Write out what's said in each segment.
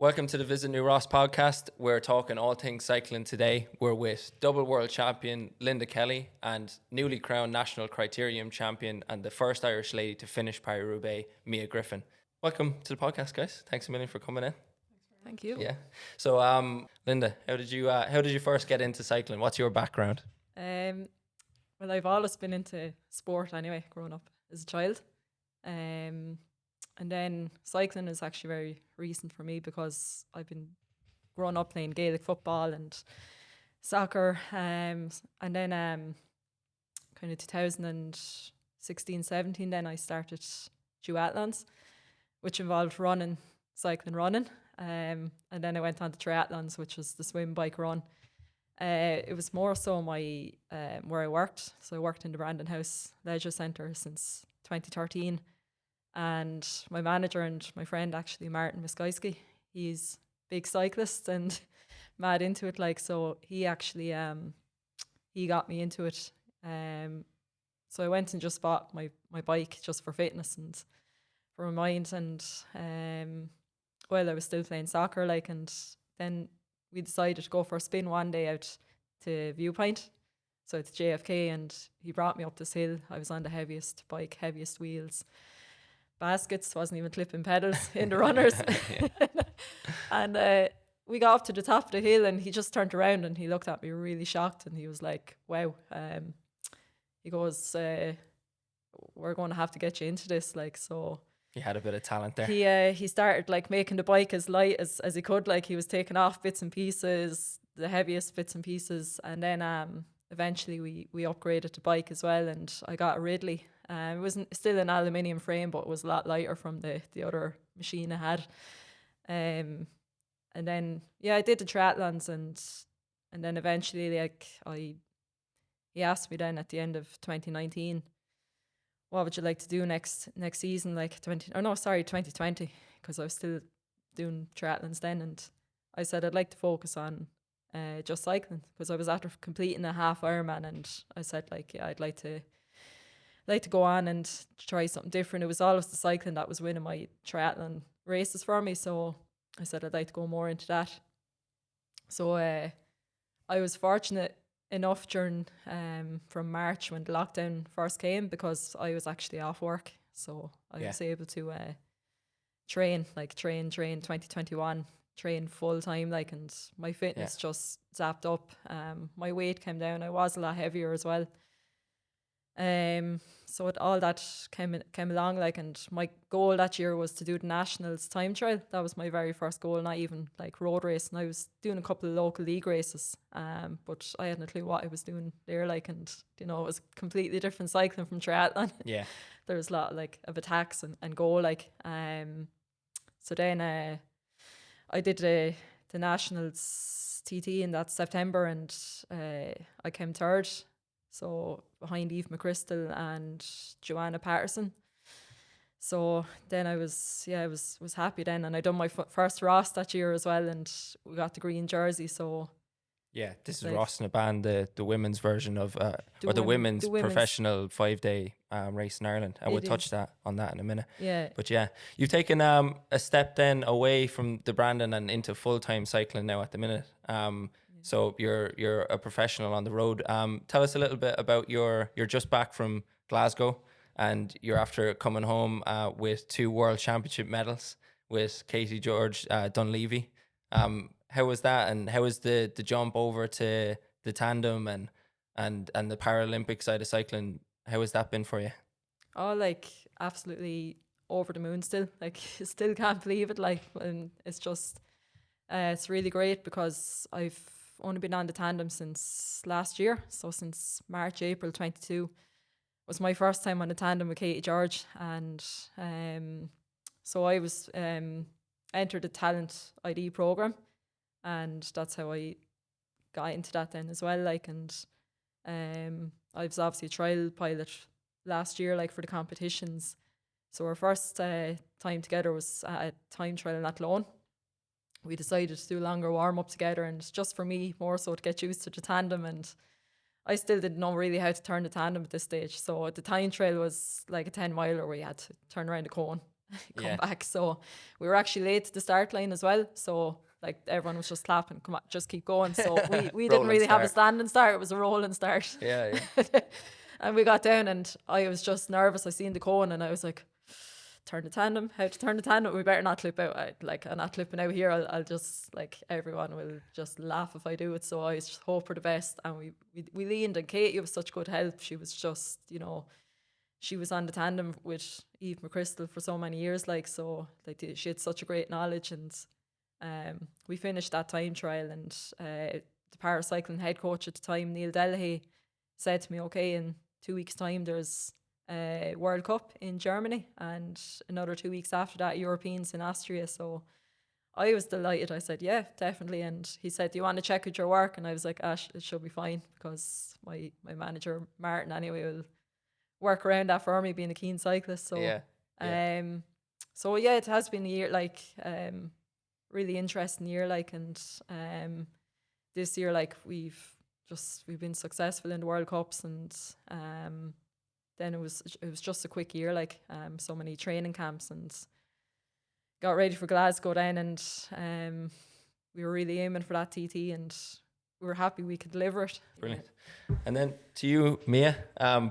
Welcome to the Visit New Ross podcast. We're talking all things cycling today. We're with double world champion Linda Kelly and newly crowned National Criterium Champion and the first Irish lady to finish Paris-Roubaix, Mia Griffin. Welcome to the podcast, guys. Thanks a million for coming in. Thank you. Yeah. So, Linda, how did you first get into cycling? What's your background? Well, I've always been into sport anyway, growing up as a child. And then cycling is actually very recent for me because I've been growing up playing Gaelic football and soccer. And then kind of 2016, 17, then I started duathlons, which involved running, cycling, running. And then I went on to triathlons, which was the swim, bike, run. It was more so my where I worked. So I worked in the Brandon House Leisure Centre since 2013. And my manager and my friend, actually, Martin Miskowski, he's a big cyclist and mad into it. So he actually he got me into it. So I went and just bought my bike just for fitness and for my mind. And I was still playing soccer, and then we decided to go for a spin one day out to Viewpoint. So it's JFK, and he brought me up this hill. I was on the heaviest bike, heaviest wheels, baskets, wasn't even clipping pedals in the runners. And we got up to the top of the hill, and he just turned around and he looked at me really shocked, and he was like, wow. He goes, we're going to have to get you into this. So You had a bit of talent there. he started making the bike as light as he could. He was taking off bits and pieces, the heaviest bits and pieces, and then eventually we upgraded the bike as well, and I got a Ridley. It wasn't still an aluminium frame, but it was a lot lighter from the other machine I had. And then I did the triathlons, and then eventually he asked me then at the end of 2019, what would you like to do next season, 2020, because I was still doing triathlons then, and I said I'd like to focus on just cycling, because I was after completing a half Ironman, and I said I'd like to go on and try something different. It was always the cycling that was winning my triathlon races for me, so I said I'd like to go more into that. So I was fortunate enough during from March when the lockdown first came, because I was actually off work, so I was able to train 2021, train full time, and my fitness just zapped up. My weight came down. I was a lot heavier as well. So all that came along, and my goal that year was to do the Nationals time trial. That was my very first goal, not even road race. And I was doing a couple of local league races, but I hadn't a clue what I was doing there, and it was completely different cycling from triathlon. Yeah. There was a lot of attacks and goal. So then I did the Nationals TT in that September, and I came third. So behind Eve McChrystal and Joanna Patterson. So then I was happy then, and I done my first Ross that year as well, and we got the green jersey. So yeah, this is Ross na Ban, the women's version of the women's professional 5-day race in Ireland. I will touch on that in a minute. Yeah, but yeah, you've taken a step then away from the Brandon and into full-time cycling now at the minute. So you're a professional on the road. Tell us a little bit about you're just back from Glasgow, and you're after coming home with 2 World Championship medals with Katie George Dunleavy. How was that, and how was the jump over to the tandem and the Paralympic side of cycling? How has that been for you? Oh, absolutely over the moon still. Still can't believe it. And it's just it's really great, because I've only been on the tandem since last year. So since March, April 22 was my first time on the tandem with Katie George. And so I was entered the Talent ID program, and that's how I got into that then as well. And I was obviously a trial pilot last year, for the competitions. So our first time together was at a time trial in Athlone. We decided to do a longer warm up together, and just for me more so to get used to the tandem, and I still didn't know really how to turn the tandem at this stage. So the time trail was like a 10 miler where you had to turn around the cone come Yeah. back. So we were actually late to the start line as well. So like everyone was just clapping, come on, just keep going. So we didn't Rolling really have a start. standing start. It was a rolling start. Yeah. And we got down and I was just nervous. I seen the cone and I was like, turn the tandem, how to turn the tandem. We better not clip out. I'm not clipping out here. I'll just, like, everyone will just laugh if I do it. So I just hope for the best. And we leaned, and Katie was such good help. She was just, she was on the tandem with Eve McChrystal for so many years. Like, so like she had such a great knowledge. And we finished that time trial, and the paracycling head coach at the time, Neil Delahaye, said to me, okay, in 2 weeks' time there's a World Cup in Germany, and another 2 weeks after that Europeans in Austria. So I was delighted. I said, yeah, definitely. And he said, do you want to check with your work? And I was like, Ash, it should be fine, because my manager Martin anyway will work around that for me, being a keen cyclist. So Yeah. so yeah, it has been a year, like, really interesting year, like, and this year, like, we've been successful in the World Cups, and then it was just a quick year, like, so many training camps, and got ready for Glasgow then, and we were really aiming for that TT, and we were happy we could deliver it. Brilliant. And then to you, Mia,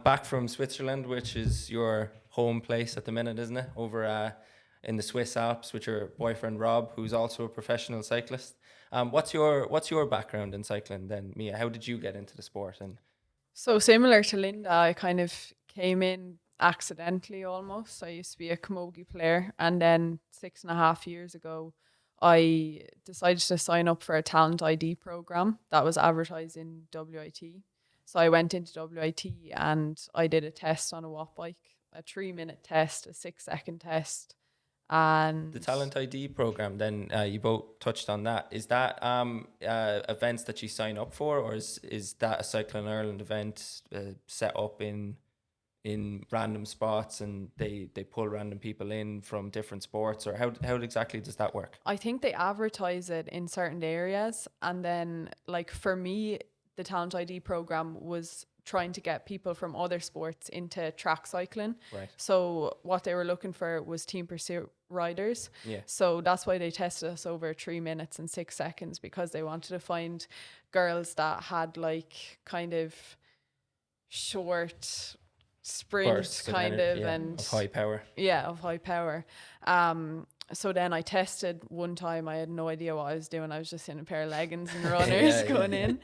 back from Switzerland, which is your home place at the minute, isn't it? Over in the Swiss Alps with your boyfriend Rob, who's also a professional cyclist. What's your background in cycling then, Mia? How did you get into the sport? And So similar to Linda, I kind of came in accidentally almost. I used to be a camogie player, and then 6.5 years ago, I decided to sign up for a talent ID program that was advertised in WIT. So I went into WIT and I did a test on a watt bike, a 3-minute test, a 6-second test. And the Talent ID program, then you both touched on that. Is that events that you sign up for, or is that a Cycling Ireland event set up in random spots, and they pull random people in from different sports, or how exactly does that work? I think they advertise it in certain areas, and then, like, for me, the Talent ID program was trying to get people from other sports into track cycling. Right. So what they were looking for was team pursuit riders. Yeah. So that's why they tested us over 3 minutes and 6 seconds, because they wanted to find girls that had, like, kind of short sprints, Bursts kind energy, of, and of high power. Yeah, of high power. So then I tested one time. I had no idea what I was doing. I was just in a pair of leggings and runners going in.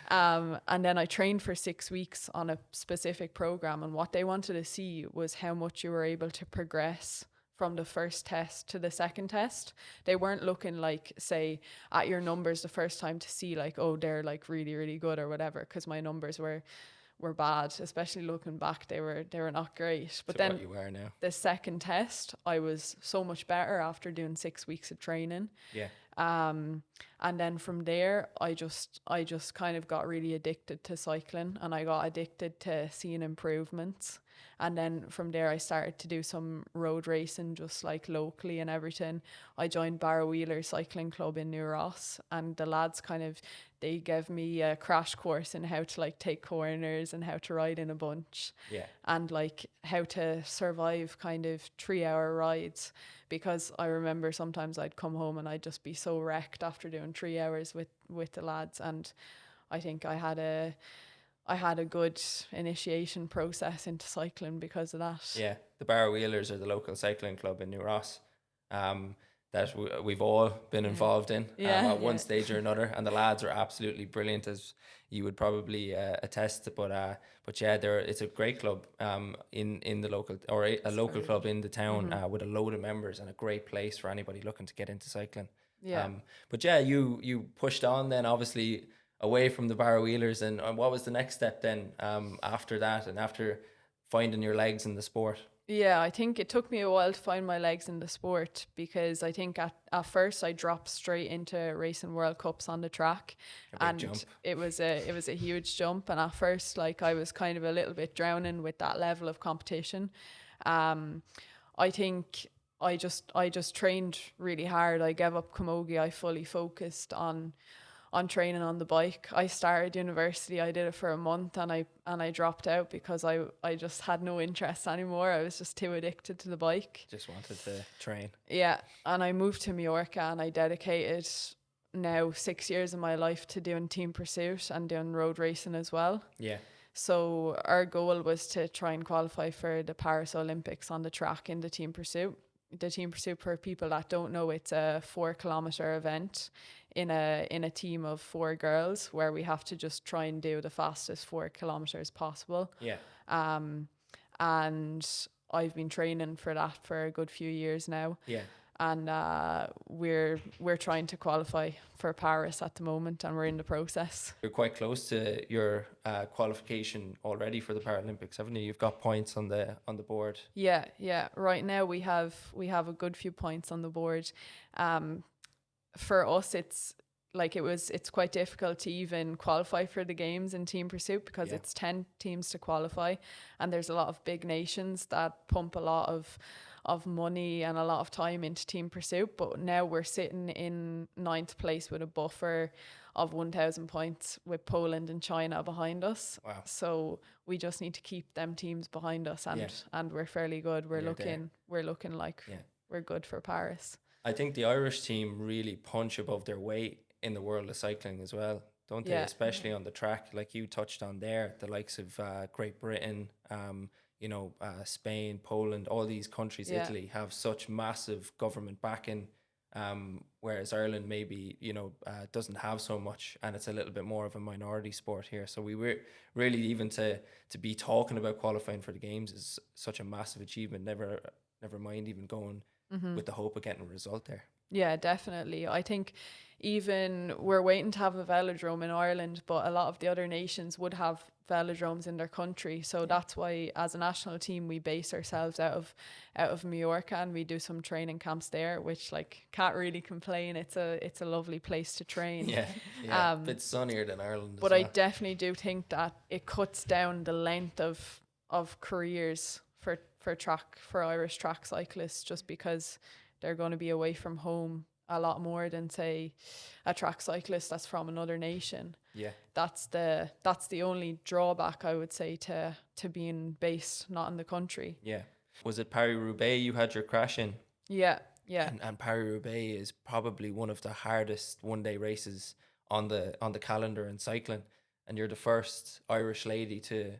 And then I trained for 6 weeks on a specific program. And what they wanted to see was how much you were able to progress from the first test to the second test. They weren't looking, like, say, at your numbers the first time to see, like, oh, they're, like, really, really good or whatever, because my numbers were bad, especially looking back. They were not great. But then what you are now. The second test, I was so much better after doing 6 weeks of training. Yeah. And then from there, I just kind of got really addicted to cycling, and I got addicted to seeing improvements. And then from there, I started to do some road racing, just, like, locally and everything. I joined Barrow Cycling Club in New Ross, and the lads they gave me a crash course in how to, like, take corners and how to ride in a bunch. Yeah. And, like, how to survive kind of 3-hour rides, because I remember sometimes I'd come home and I'd just be so wrecked after doing 3 hours with the lads. And I think I had a good initiation process into cycling because of that. Yeah, the Barrow Wheelers are the local cycling club in New Ross that we've all been involved in at one stage or another, and the lads are absolutely brilliant, as you would probably attest. But yeah, it's a great club in the local, or a local club in the town with a load of members, and a great place for anybody looking to get into cycling. Yeah. But yeah, you pushed on then, obviously, away from the Barrow Wheelers, and what was the next step then after that, and after finding your legs in the sport? Yeah, I think it took me a while to find my legs in the sport, because I think at first I dropped straight into racing World Cups on the track, and jump. it was a huge jump. And at first, like, I was kind of a little bit drowning with that level of competition. I think I just trained really hard. I gave up camogie. I fully focused on on training on the bike. I started university, I did it for a month, and I dropped out because I just had no interest anymore. I was just too addicted to the bike. Just wanted to train. Yeah, and I moved to Mallorca, and I dedicated now 6 years of my life to doing team pursuit and doing road racing as well. Yeah. So our goal was to try and qualify for the Paris Olympics on the track in the team pursuit. The team pursuit, for people that don't know, it's a 4-kilometer event in a team of 4 girls, where we have to just try and do the fastest 4 kilometers possible. Yeah. And I've been training for that for a good few years now. Yeah. And we're trying to qualify for Paris at the moment, and we're in the process. You're quite close to your qualification already for the Paralympics, haven't you? You've got points on the board. Yeah. Right now we have a good few points on the board. For us, it's quite difficult to even qualify for the games in team pursuit, because it's 10 teams to qualify, and there's a lot of big nations that pump a lot of money and a lot of time into team pursuit. But now we're sitting in 9th place with a buffer of 1,000 points, with Poland and China behind us. Wow. So we just need to keep them teams behind us, and we're fairly good. We're looking like we're good for Paris. I think the Irish team really punch above their weight in the world of cycling as well, don't they? Especially on the track, like you touched on there, the likes of Great Britain, Spain, Poland, all these countries, Italy, have such massive government backing, whereas Ireland maybe, doesn't have so much, and it's a little bit more of a minority sport here. So we were really, even to be talking about qualifying for the games is such a massive achievement, never mind even going with the hope of getting a result there. Yeah, definitely. I think even we're waiting to have a velodrome in Ireland, but a lot of the other nations would have velodromes in their country. So that's why, as a national team, we base ourselves out of Mallorca, and we do some training camps there, which can't really complain. It's a lovely place to train. Yeah, a bit sunnier than Ireland. But I definitely do think that it cuts down the length of careers for Irish track cyclists, just because they're going to be away from home a lot more than, say, a track cyclist that's from another nation. Yeah. That's the only drawback, I would say, to being based not in the country. Yeah. Was it Paris-Roubaix you had your crash in? Yeah. And Paris-Roubaix is probably one of the hardest one-day races on the calendar in cycling. And you're the first Irish lady to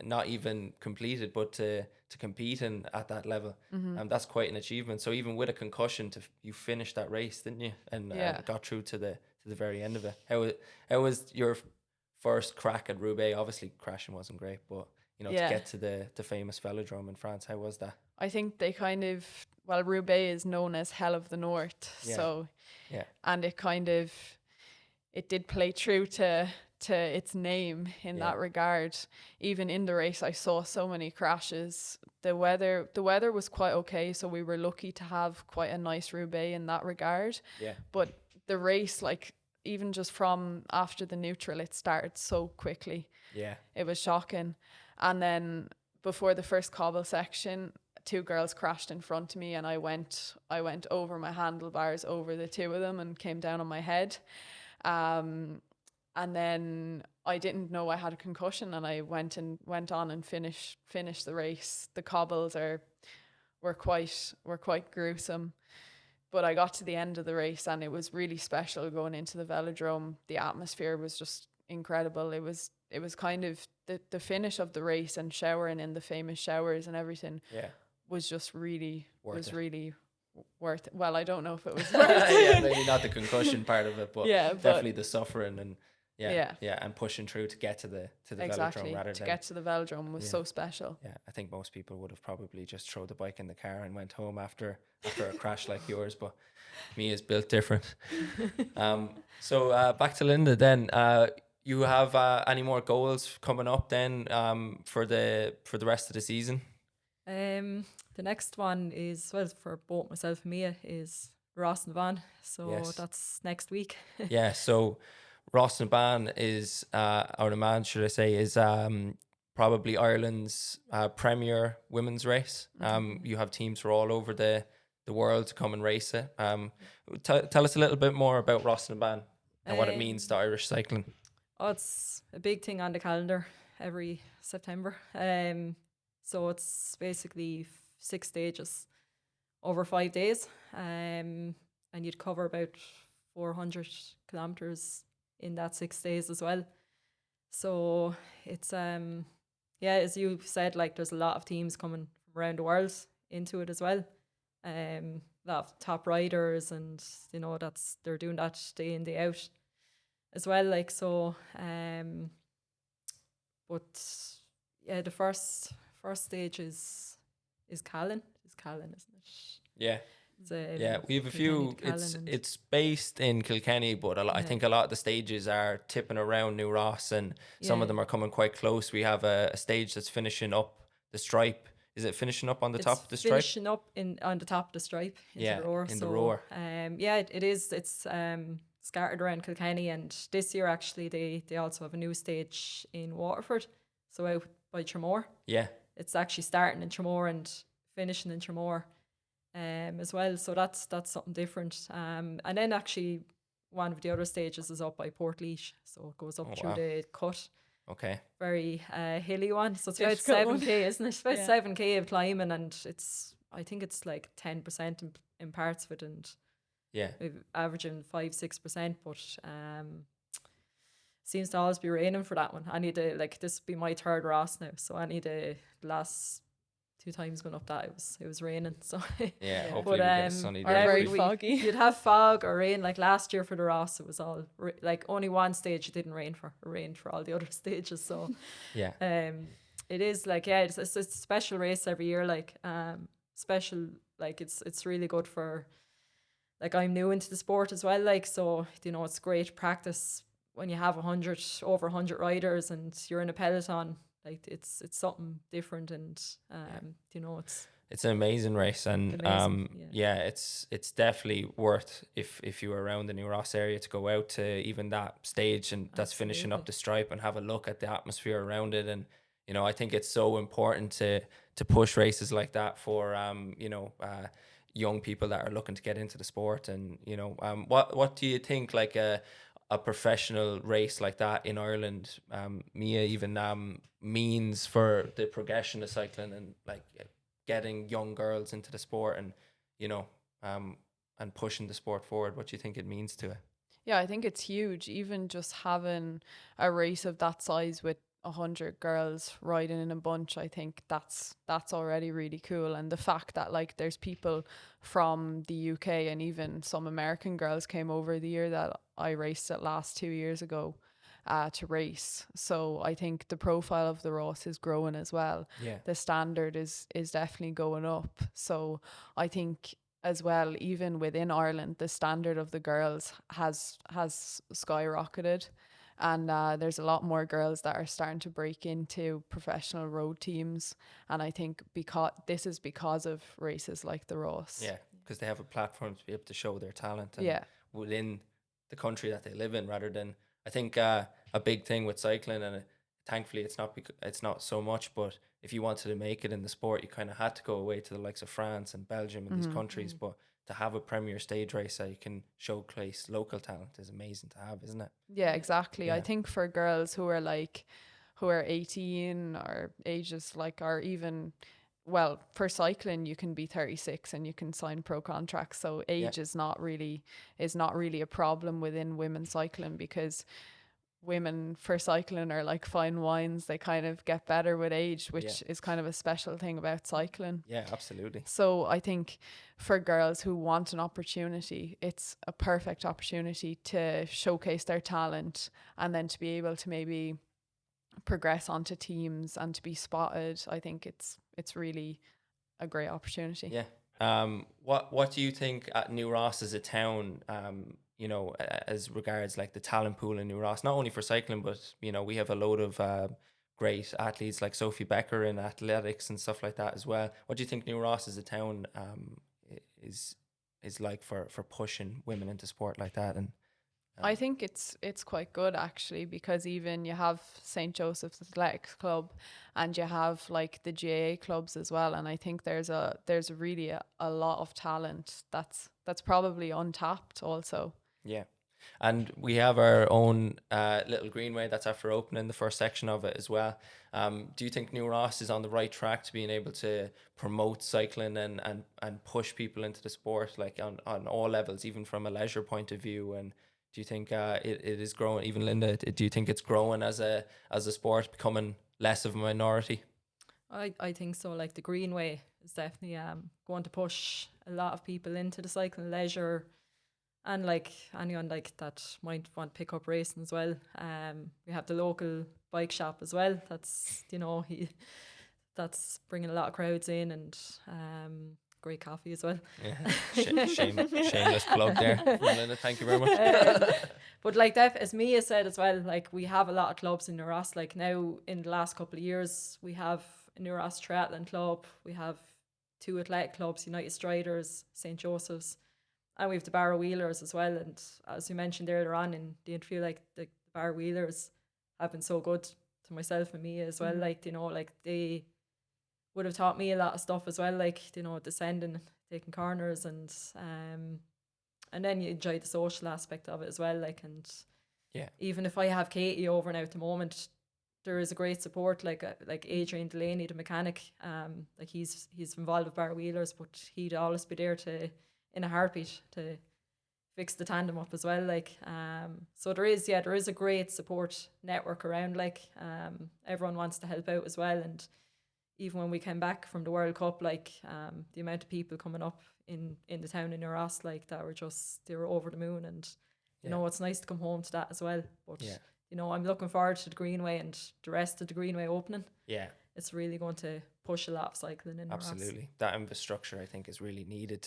not even complete it, but to compete in at that level. And that's quite an achievement. So even with a concussion, you finished that race, didn't you? And got through to the very end of it. How was your first crack at Roubaix? Obviously crashing wasn't great, but to get to the famous velodrome in France, how was that? I think they Roubaix is known as Hell of the North. Yeah. So yeah, and it did play true to its name in that regard. Even in the race, I saw so many crashes. The weather was quite okay, so we were lucky to have quite a nice Roubaix in that regard. Yeah. But the race, even just from after the neutral, it started so quickly. Yeah. It was shocking. And then before the first cobble section, 2 girls crashed in front of me, and I went over my handlebars over the 2 of them and came down on my head. And then I didn't know I had a concussion, and I went on and finished the race. The cobbles were quite gruesome, but I got to the end of the race, and it was really special going into the velodrome. The atmosphere was just incredible. It was kind of the finish of the race, and showering in the famous showers and everything. Yeah. Was just really Worth worth it. Well, I don't know if it was worth it. Yeah, maybe not the concussion part of it, but definitely the suffering and and pushing through to get to the exactly. velodrome To get to the velodrome was so special. Yeah, I think most people would have probably just thrown the bike in the car and went home after a crash like yours, but Mia's built different. So back to Linda then. You have any more goals coming up then for the rest of the season? The next one is, for both myself and Mia, is Ross na Ban. So that's next week. Yeah, so Ross na Ban is, or the man, should I say, is probably Ireland's premier women's race. You have teams from all over the world to come and race it. Tell us a little bit more about Ross na Ban. and what it means to Irish cycling. Oh, it's a big thing on the calendar every September. So it's basically 6 stages over 5 days. And you'd cover about 400 kilometers in that 6 days as well. So it's as you said, like there's a lot of teams coming from around the world into it as well. A lot of top riders, and they're doing that day in, day out as well. Like so, but yeah, the first stage is Callan. Is Callan, isn't it? Yeah. It's, we have a Kilkenny few. to Callan It's based in Kilkenny, but I think a lot of the stages are tipping around New Ross, and some of them are coming quite close. We have a stage that's finishing up the stripe. Is it finishing up on the top of the stripe? Finishing up on the top of the stripe into the roar. In the roar. It is. It's scattered around Kilkenny, and this year actually they also have a new stage in Waterford, so out by Tramore. Yeah. It's actually starting in Tramore and finishing in Tramore. As well, so that's something different. And then actually one of the other stages is up by Portlaoise, so it goes up through the cut. Okay. Very hilly one. So it's Difficult about 7k, isn't it? It's about 7k of climbing, and I think it's like 10% in parts of it, and averaging 5-6%. But seems to always be raining for that one. I need to this will be my third Ross now, so I need the last 2 times going up that it was raining, so hopefully we get a sunny day. Very foggy. You'd have fog or rain. Like last year for the Ross, it was all only one stage it didn't rain for. It rained for all the other stages. So it is it's a special race every year. Special, it's really good for, I'm new into the sport as well. So it's great practice when you have over 100 riders and you're in a peloton. It's something different, and it's an amazing race, and amazing, it's definitely worth, if you were around the New Ross area, to go out to even that stage and that's finishing up the stripe and have a look at the atmosphere around it. And I think it's so important to push races like that for young people that are looking to get into the sport. And what do you think a professional race like that in Ireland, Mia, even means for the progression of cycling, and getting young girls into the sport, and and pushing the sport forward? What do you think it means to it? Yeah, I think it's huge. Even just having a race of that size with 100 girls riding in a bunch, I think that's already really cool. And the fact that there's people from the UK and even some American girls came over the year that I raced at last 2 years ago to race. So I think the profile of the Ross is growing as well. Yeah. The standard is definitely going up. So I think as well, even within Ireland, the standard of the girls has skyrocketed. And there's a lot more girls that are starting to break into professional road teams. And I think because of races like the Ross. Yeah, because they have a platform to be able to show their talent within the country that they live in, rather than, I think a big thing with cycling, and thankfully it's not so much, but if you wanted to make it in the sport, you kind of had to go away to the likes of France and Belgium and these countries. But to have a premier stage race that you can showcase local talent is amazing to have, isn't it? Yeah, exactly. Yeah. I think for girls who are 18 or ages or even, well, for cycling you can be 36 and you can sign pro contracts. So age is not really a problem within women's cycling, because women for cycling are like fine wines. They kind of get better with age, which is kind of a special thing about cycling. Yeah, absolutely. So I think for girls who want an opportunity, it's a perfect opportunity to showcase their talent, and then to be able to maybe progress onto teams and to be spotted. I think it's really a great opportunity. Yeah. What do you think at New Ross as a town, as regards the talent pool in New Ross, not only for cycling, but we have a load of great athletes like Sophie Becker in athletics and stuff like that as well. What do you think New Ross as a town is like for pushing women into sport like that? And I think it's quite good actually, because even you have St. Joseph's Athletics Club and you have the GAA clubs as well, and I think there's really a lot of talent that's probably untapped also. Yeah. And we have our own little greenway that's after opening the first section of it as well. Do you think New Ross is on the right track to being able to promote cycling and push people into the sport, like on all levels, even from a leisure point of view? And do you think it is growing? Even Linda, do you think it's growing as a sport, becoming less of a minority? I think so. Like the Greenway is definitely going to push a lot of people into the cycling leisure, and like anyone like that might want to pick up racing as well. We have the local bike shop as well. That's that's bringing a lot of crowds in, and great coffee as well. Yeah, shameless plug there from Linda. Thank you very much. But like that, as Mia said as well, like we have a lot of clubs in New Ross. Like now, in the last couple of years, we have a New Ross Triathlon Club. We have 2 athletic clubs, United Striders, St. Joseph's, and we have the Barrow Wheelers as well. And as we mentioned earlier on in the interview, like the Barrow Wheelers have been so good to myself and Mia as well. Like, you know, like they would have taught me a lot of stuff as well, like, you know, descending, taking corners, and then you enjoy the social aspect of it as well, like. And yeah, even if I have Katie over now at the moment, there is a great support, like Adrian Delaney, the mechanic, like he's involved with Barrow Wheelers, but he'd always be there to, in a heartbeat, to fix the tandem up as well, like. So there is a great support network around, like. Everyone wants to help out as well, and even when we came back from the World Cup, like the amount of people coming up in the town in New Ross, like they were over the moon, and you know, it's nice to come home to that as well. But you know, I'm looking forward to the Greenway and the rest of the Greenway opening. Yeah, it's really going to push a lot of cycling in New Ross. Absolutely, that infrastructure I think is really needed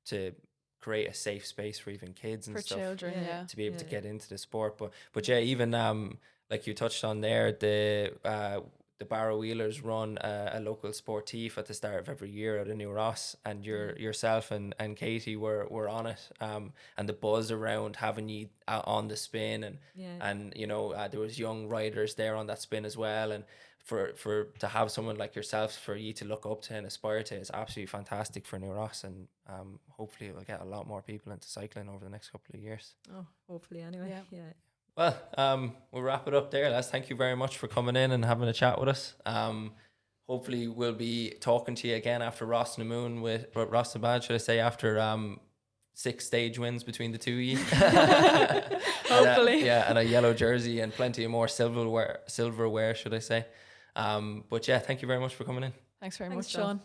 to create a safe space for even kids and for stuff, children, to be able to get into the sport. But yeah, even like you touched on there, the Barrow Wheelers run a local sportif at the start of every year out of New Ross, and yourself and Katie were on it, and the buzz around having you on the spin, and you know, there was young riders there on that spin as well, and for to have someone like yourself for you to look up to and aspire to is absolutely fantastic for New Ross, and hopefully it will get a lot more people into cycling over the next couple of years. Oh, hopefully anyway. Yeah. Well, we'll wrap it up there, lads. Thank you very much for coming in and having a chat with us. Hopefully we'll be talking to you again after Ross and the Moon Ross and Bad, should I say, after 6 stage wins between the two of you. Hopefully. And a yellow jersey and plenty of more silverware, should I say. But yeah, thank you very much for coming in. Thanks very much, Sean.